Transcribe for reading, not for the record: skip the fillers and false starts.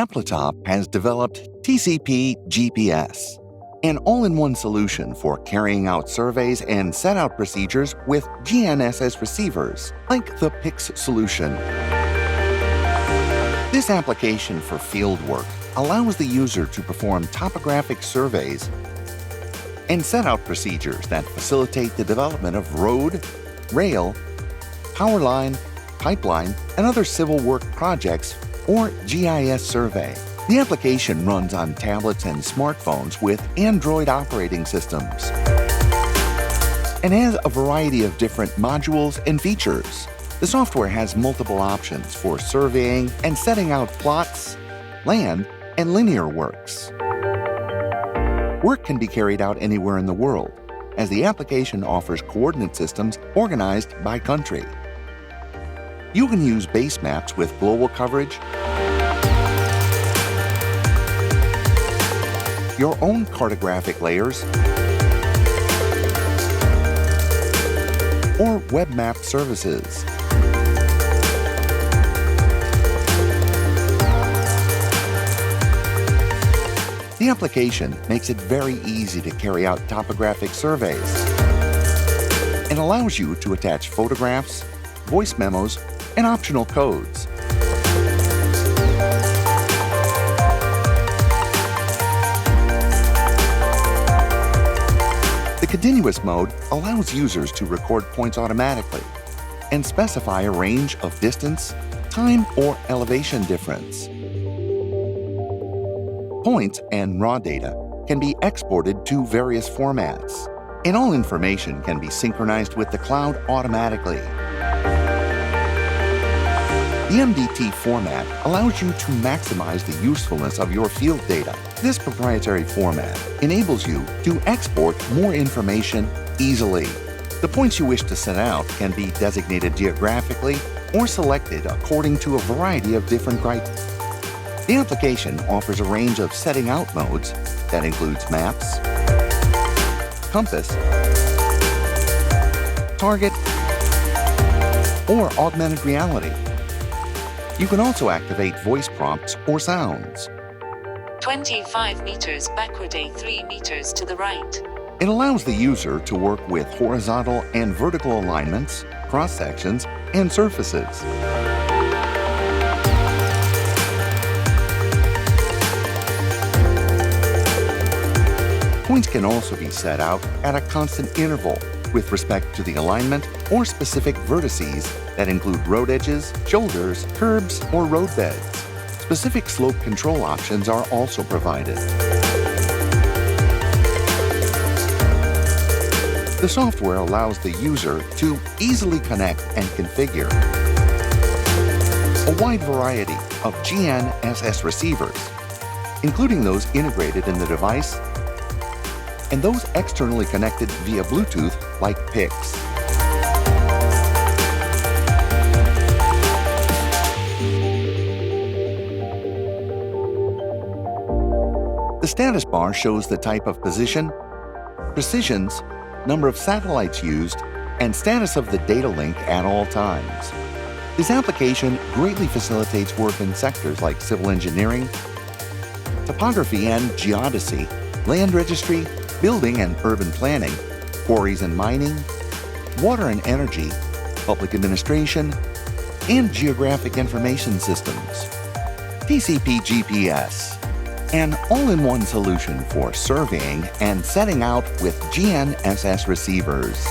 Aplitop has developed TcpGPS, an all-in-one solution for carrying out surveys and set-out procedures with GNSS receivers, like the PIX solution. This application for field work allows the user to perform topographic surveys and set-out procedures that facilitate the development of road, rail, power line, pipeline, and other civil work projects or GIS survey. The application runs on tablets and smartphones with Android operating systems and has a variety of different modules and features. The software has multiple options for surveying and setting out plots, land, and linear works. Work can be carried out anywhere in the world, as the application offers coordinate systems organized by country. You can use base maps with global coverage, your own cartographic layers, or web map services. The application makes it very easy to carry out topographic surveys and allows you to attach photographs, voice memos, and optional codes. The continuous mode allows users to record points automatically and specify a range of distance, time, or elevation difference. Points and raw data can be exported to various formats, and all information can be synchronized with the cloud automatically. The MDT format allows you to maximize the usefulness of your field data. This proprietary format enables you to export more information easily. The points you wish to set out can be designated geographically or selected according to a variety of different criteria. The application offers a range of setting out modes that includes maps, compass, target, or augmented reality. You can also activate voice prompts or sounds. 25 meters backward, 3 meters to the right. It allows the user to work with horizontal and vertical alignments, cross-sections, and surfaces. Points can also be set out at a constant interval with respect to the alignment or specific vertices that include road edges, shoulders, curbs, or road beds. Specific slope control options are also provided. The software allows the user to easily connect and configure a wide variety of GNSS receivers, including those integrated in the device and those externally connected via Bluetooth like PIX. The status bar shows the type of position, precisions, number of satellites used, and status of the data link at all times. This application greatly facilitates work in sectors like civil engineering, topography and geodesy, land registry, building and urban planning, quarries and mining, water and energy, public administration, and geographic information systems. TcpGPS, an all-in-one solution for surveying and setting out with GNSS receivers.